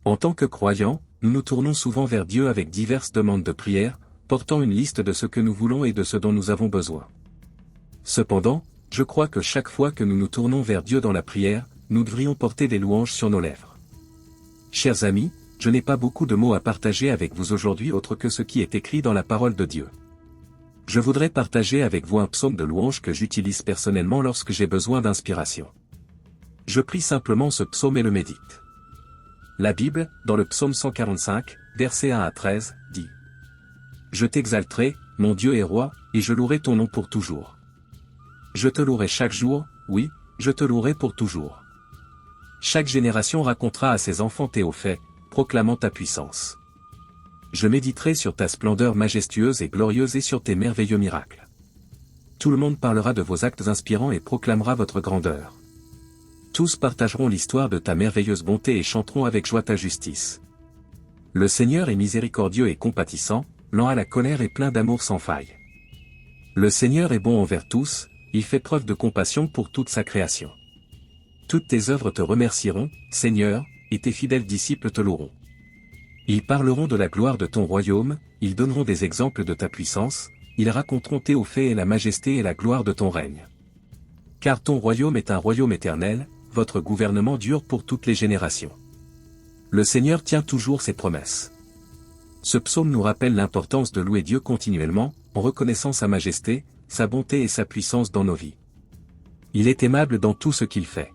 En tant que croyants, nous nous tournons souvent vers Dieu avec diverses demandes de prière, portant une liste de ce que nous voulons et de ce dont nous avons besoin. Cependant, je crois que chaque fois que nous nous tournons vers Dieu dans la prière, nous devrions porter des louanges sur nos lèvres. Chers amis, je n'ai pas beaucoup de mots à partager avec vous aujourd'hui autre que ce qui est écrit dans la parole de Dieu. Je voudrais partager avec vous un psaume de louange que j'utilise personnellement lorsque j'ai besoin d'inspiration. Je prie simplement ce psaume et le médite. La Bible, dans le psaume 145, versets 1 à 13, dit « Je t'exalterai, mon Dieu et roi, et je louerai ton nom pour toujours. Je te louerai chaque jour, oui, je te louerai pour toujours. Chaque génération racontera à ses enfants tes hauts faits, proclamant ta puissance. Je méditerai sur ta splendeur majestueuse et glorieuse et sur tes merveilleux miracles. Tout le monde parlera de vos actes inspirants et proclamera votre grandeur. Tous partageront l'histoire de ta merveilleuse bonté et chanteront avec joie ta justice. Le Seigneur est miséricordieux et compatissant, lent à la colère et plein d'amour sans faille. Le Seigneur est bon envers tous, il fait preuve de compassion pour toute sa création. Toutes tes œuvres te remercieront, Seigneur, et tes fidèles disciples te loueront. Ils parleront de la gloire de ton royaume, ils donneront des exemples de ta puissance, ils raconteront tes hauts faits et la majesté et la gloire de ton règne. Car ton royaume est un royaume éternel, votre gouvernement dure pour toutes les générations. Le Seigneur tient toujours ses promesses. Ce psaume nous rappelle l'importance de louer Dieu continuellement, en reconnaissant sa majesté, sa bonté et sa puissance dans nos vies. Il est aimable dans tout ce qu'il fait.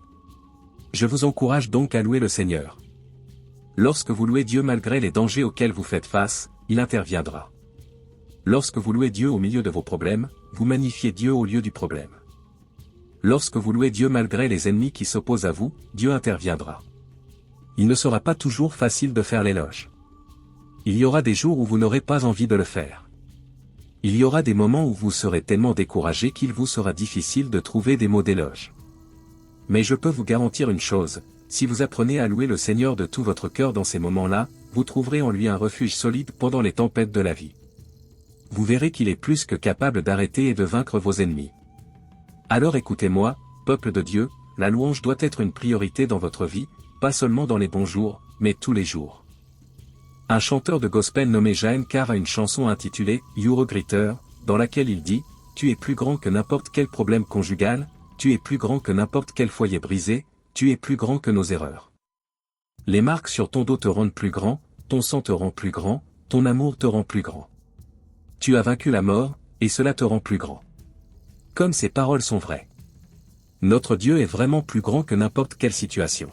Je vous encourage donc à louer le Seigneur. Lorsque vous louez Dieu malgré les dangers auxquels vous faites face, il interviendra. Lorsque vous louez Dieu au milieu de vos problèmes, vous magnifiez Dieu au lieu du problème. Lorsque vous louez Dieu malgré les ennemis qui s'opposent à vous, Dieu interviendra. Il ne sera pas toujours facile de faire l'éloge. Il y aura des jours où vous n'aurez pas envie de le faire. Il y aura des moments où vous serez tellement découragé qu'il vous sera difficile de trouver des mots d'éloge. Mais je peux vous garantir une chose, si vous apprenez à louer le Seigneur de tout votre cœur dans ces moments-là, vous trouverez en lui un refuge solide pendant les tempêtes de la vie. Vous verrez qu'il est plus que capable d'arrêter et de vaincre vos ennemis. Alors écoutez-moi, peuple de Dieu, la louange doit être une priorité dans votre vie, pas seulement dans les bons jours, mais tous les jours. Un chanteur de gospel nommé Jaen Carr a une chanson intitulée « You're a Greater », dans laquelle il dit « Tu es plus grand que n'importe quel problème conjugal, tu es plus grand que n'importe quel foyer brisé, tu es plus grand que nos erreurs. Les marques sur ton dos te rendent plus grand, ton sang te rend plus grand, ton amour te rend plus grand. Tu as vaincu la mort, et cela te rend plus grand. » Comme ces paroles sont vraies. Notre Dieu est vraiment plus grand que n'importe quelle situation.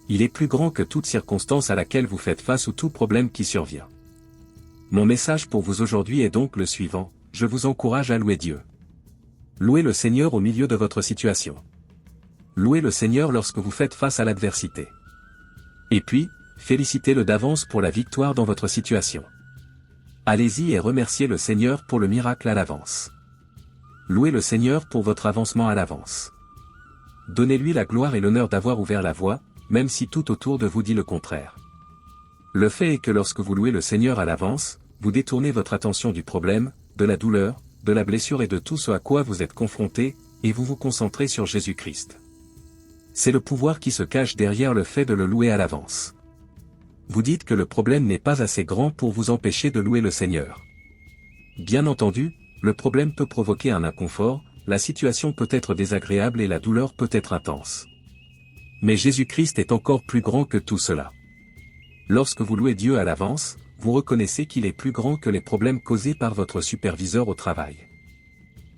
Il est plus grand que toute circonstance à laquelle vous faites face ou tout problème qui survient. Mon message pour vous aujourd'hui est donc le suivant, je vous encourage à louer Dieu. Louez le Seigneur au milieu de votre situation. Louez le Seigneur lorsque vous faites face à l'adversité. Et puis, félicitez-le d'avance pour la victoire dans votre situation. Allez-y et remerciez le Seigneur pour le miracle à l'avance. Louez le Seigneur pour votre avancement à l'avance. Donnez-lui la gloire et l'honneur d'avoir ouvert la voie, même si tout autour de vous dit le contraire. Le fait est que lorsque vous louez le Seigneur à l'avance, vous détournez votre attention du problème, de la douleur, de la blessure et de tout ce à quoi vous êtes confronté, et vous vous concentrez sur Jésus-Christ. C'est le pouvoir qui se cache derrière le fait de le louer à l'avance. Vous dites que le problème n'est pas assez grand pour vous empêcher de louer le Seigneur. Bien entendu, le problème peut provoquer un inconfort, la situation peut être désagréable et la douleur peut être intense. Mais Jésus-Christ est encore plus grand que tout cela. Lorsque vous louez Dieu à l'avance, vous reconnaissez qu'il est plus grand que les problèmes causés par votre superviseur au travail.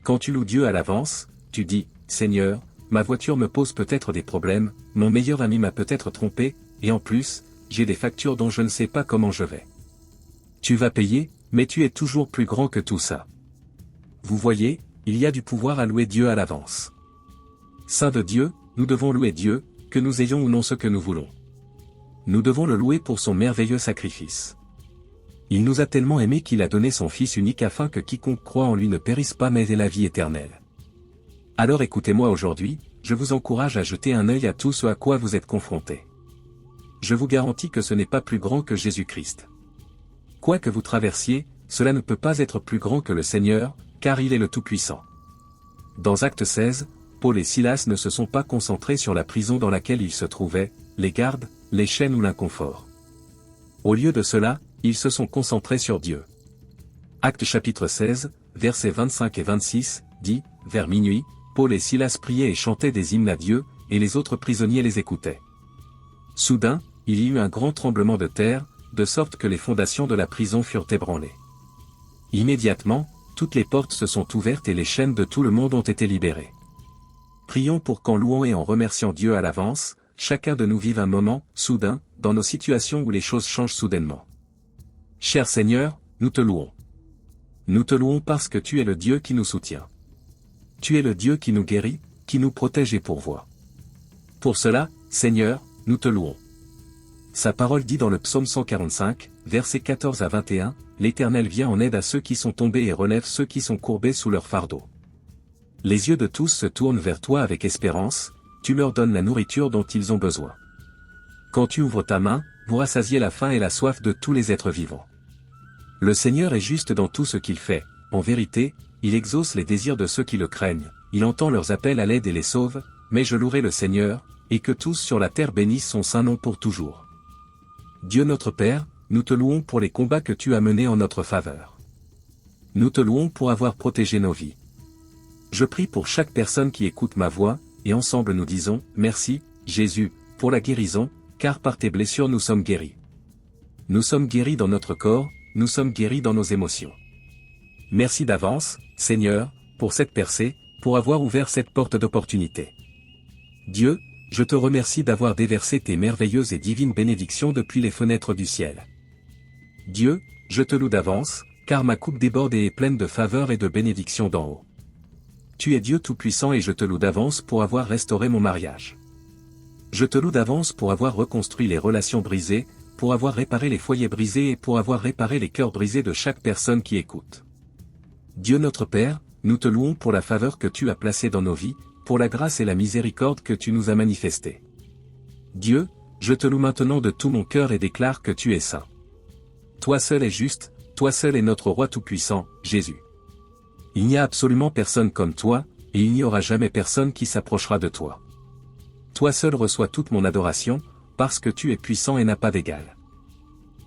Quand tu loues Dieu à l'avance, tu dis, « Seigneur, ma voiture me pose peut-être des problèmes, mon meilleur ami m'a peut-être trompé, et en plus, j'ai des factures dont je ne sais pas comment je vais. » Tu vas payer, mais tu es toujours plus grand que tout ça. Vous voyez, il y a du pouvoir à louer Dieu à l'avance. Saint de Dieu, nous devons louer Dieu, que nous ayons ou non ce que nous voulons. Nous devons le louer pour son merveilleux sacrifice. Il nous a tellement aimés qu'il a donné son Fils unique afin que quiconque croit en lui ne périsse pas mais ait la vie éternelle. Alors écoutez-moi aujourd'hui, je vous encourage à jeter un œil à tout ce à quoi vous êtes confrontés. Je vous garantis que ce n'est pas plus grand que Jésus-Christ. Quoi que vous traversiez, cela ne peut pas être plus grand que le Seigneur, car il est le Tout-Puissant. Dans Acte 16, Paul et Silas ne se sont pas concentrés sur la prison dans laquelle ils se trouvaient, les gardes, les chaînes ou l'inconfort. Au lieu de cela, ils se sont concentrés sur Dieu. Actes chapitre 16, versets 25 et 26, dit, vers minuit, Paul et Silas priaient et chantaient des hymnes à Dieu, et les autres prisonniers les écoutaient. Soudain, il y eut un grand tremblement de terre, de sorte que les fondations de la prison furent ébranlées. Immédiatement, toutes les portes se sont ouvertes et les chaînes de tout le monde ont été libérées. Prions pour qu'en louant et en remerciant Dieu à l'avance, chacun de nous vive un moment, soudain, dans nos situations où les choses changent soudainement. Cher Seigneur, nous te louons. Nous te louons parce que tu es le Dieu qui nous soutient. Tu es le Dieu qui nous guérit, qui nous protège et pourvoit. Pour cela, Seigneur, nous te louons. Sa parole dit dans le psaume 145, versets 14 à 21, l'Éternel vient en aide à ceux qui sont tombés et relève ceux qui sont courbés sous leur fardeau. Les yeux de tous se tournent vers toi avec espérance, tu leur donnes la nourriture dont ils ont besoin. Quand tu ouvres ta main, vous rassasiez la faim et la soif de tous les êtres vivants. Le Seigneur est juste dans tout ce qu'il fait, en vérité, il exauce les désirs de ceux qui le craignent, il entend leurs appels à l'aide et les sauve, mais je louerai le Seigneur, et que tous sur la terre bénissent son saint nom pour toujours. Dieu notre Père, nous te louons pour les combats que tu as menés en notre faveur. Nous te louons pour avoir protégé nos vies. Je prie pour chaque personne qui écoute ma voix, et ensemble nous disons, merci, Jésus, pour la guérison, car par tes blessures nous sommes guéris. Nous sommes guéris dans notre corps, nous sommes guéris dans nos émotions. Merci d'avance, Seigneur, pour cette percée, pour avoir ouvert cette porte d'opportunité. Dieu, je te remercie d'avoir déversé tes merveilleuses et divines bénédictions depuis les fenêtres du ciel. Dieu, je te loue d'avance, car ma coupe déborde et est pleine de faveurs et de bénédictions d'en haut. Tu es Dieu Tout-Puissant et je te loue d'avance pour avoir restauré mon mariage. Je te loue d'avance pour avoir reconstruit les relations brisées, pour avoir réparé les foyers brisés et pour avoir réparé les cœurs brisés de chaque personne qui écoute. Dieu notre Père, nous te louons pour la faveur que tu as placée dans nos vies, pour la grâce et la miséricorde que tu nous as manifestées. Dieu, je te loue maintenant de tout mon cœur et déclare que tu es saint. Toi seul es juste, toi seul est notre Roi Tout-Puissant, Jésus. Il n'y a absolument personne comme toi, et il n'y aura jamais personne qui s'approchera de toi. Toi seul reçois toute mon adoration, parce que tu es puissant et n'as pas d'égal.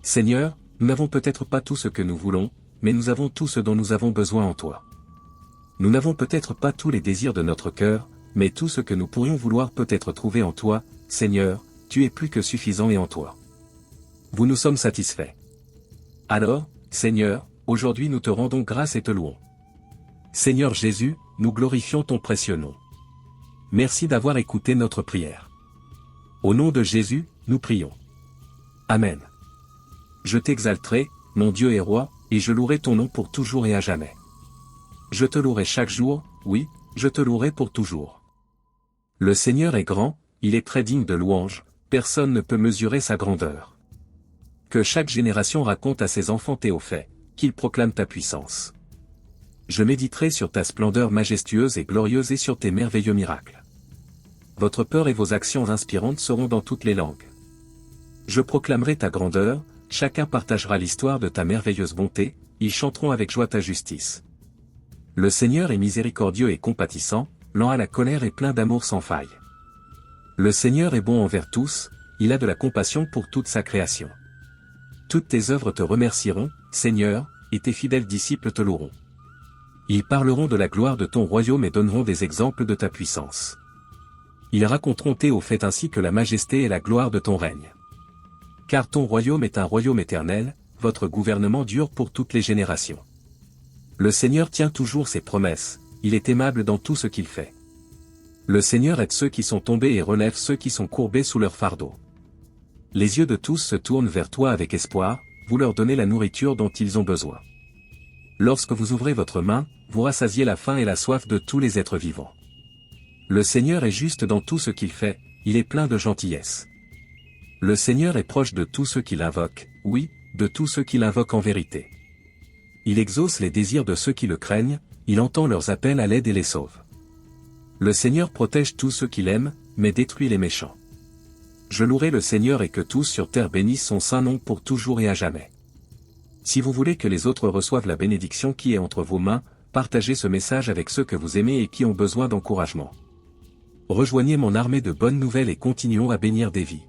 Seigneur, nous n'avons peut-être pas tout ce que nous voulons, mais nous avons tout ce dont nous avons besoin en toi. Nous n'avons peut-être pas tous les désirs de notre cœur, mais tout ce que nous pourrions vouloir peut être trouvé en toi, Seigneur, tu es plus que suffisant et en toi. Vous nous sommes satisfaits. Alors, Seigneur, aujourd'hui nous te rendons grâce et te louons. Seigneur Jésus, nous glorifions ton précieux nom. Merci d'avoir écouté notre prière. Au nom de Jésus, nous prions. Amen. Je t'exalterai, mon Dieu et Roi, et je louerai ton nom pour toujours et à jamais. Je te louerai chaque jour, oui, je te louerai pour toujours. Le Seigneur est grand, il est très digne de louange, personne ne peut mesurer sa grandeur. Que chaque génération raconte à ses enfants tes hauts faits, qu'ils proclament ta puissance. Je méditerai sur ta splendeur majestueuse et glorieuse et sur tes merveilleux miracles. Votre peur et vos actions inspirantes seront dans toutes les langues. Je proclamerai ta grandeur, chacun partagera l'histoire de ta merveilleuse bonté, ils chanteront avec joie ta justice. Le Seigneur est miséricordieux et compatissant, lent à la colère et plein d'amour sans faille. Le Seigneur est bon envers tous, il a de la compassion pour toute sa création. Toutes tes œuvres te remercieront, Seigneur, et tes fidèles disciples te loueront. Ils parleront de la gloire de ton royaume et donneront des exemples de ta puissance. Ils raconteront tes hauts faits ainsi que la majesté et la gloire de ton règne. Car ton royaume est un royaume éternel, votre gouvernement dure pour toutes les générations. Le Seigneur tient toujours ses promesses, il est aimable dans tout ce qu'il fait. Le Seigneur aide ceux qui sont tombés et relève ceux qui sont courbés sous leur fardeau. Les yeux de tous se tournent vers toi avec espoir, vous leur donnez la nourriture dont ils ont besoin. Lorsque vous ouvrez votre main, vous rassasiez la faim et la soif de tous les êtres vivants. Le Seigneur est juste dans tout ce qu'il fait, il est plein de gentillesse. Le Seigneur est proche de tous ceux qui l'invoquent, oui, de tous ceux qui l'invoquent en vérité. Il exauce les désirs de ceux qui le craignent, il entend leurs appels à l'aide et les sauve. Le Seigneur protège tous ceux qu'il aime, mais détruit les méchants. Je louerai le Seigneur et que tous sur terre bénissent son saint nom pour toujours et à jamais. Si vous voulez que les autres reçoivent la bénédiction qui est entre vos mains, partagez ce message avec ceux que vous aimez et qui ont besoin d'encouragement. Rejoignez mon armée de bonnes nouvelles et continuons à bénir des vies.